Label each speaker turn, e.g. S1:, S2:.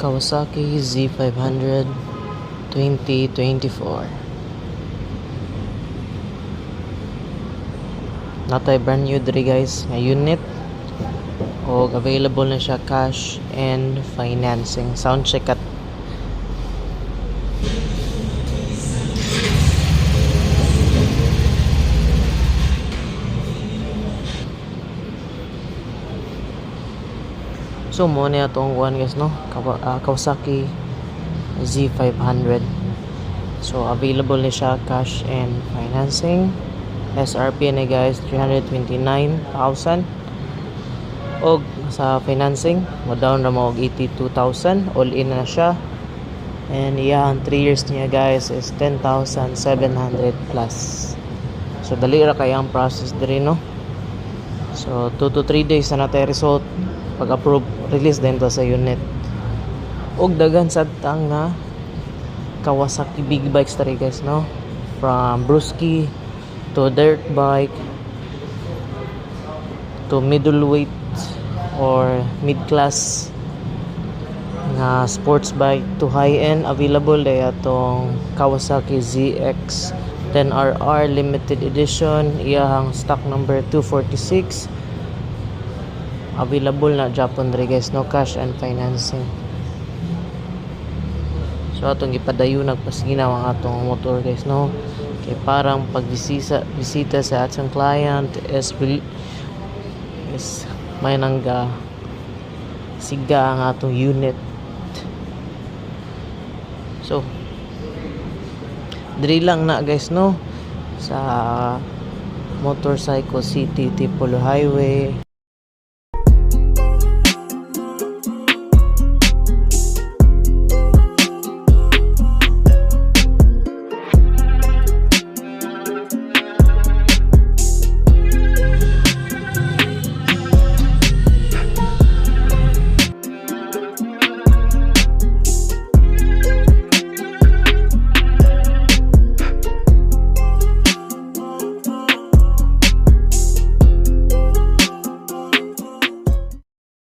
S1: Kawasaki Z500 2024. Natay brand new diri guys nga unit, o available na siya cash and financing. Sound check at so mo niya itong one guys, no? Kawasaki Z500. So available na siya cash and financing. SRP na guys 329,000, og sa financing mo down na mo og 82,000, all in na siya. And ang 3 years niya guys is 10,700 plus. So dali ra kay ang process diri, no? So 2 to 3 days na natay result. Pag approve, release din to sa unit. Og dagan sad tang na Kawasaki big bikes tari guys, no? From Brusky to dirt bike to middleweight or mid-class nga sports bike to high-end, available day atong Kawasaki ZX 10RR limited edition. Iyang stock number 246. Available na Japan diri guys, no? Cash and financing. So atong ipadayon nagpasiginaw ang atong motor guys, no? Kay parang bisita sa atong client is may nangga siga ang atong unit. So diri lang na guys, no? Sa Motorcycle City Tipolo Highway,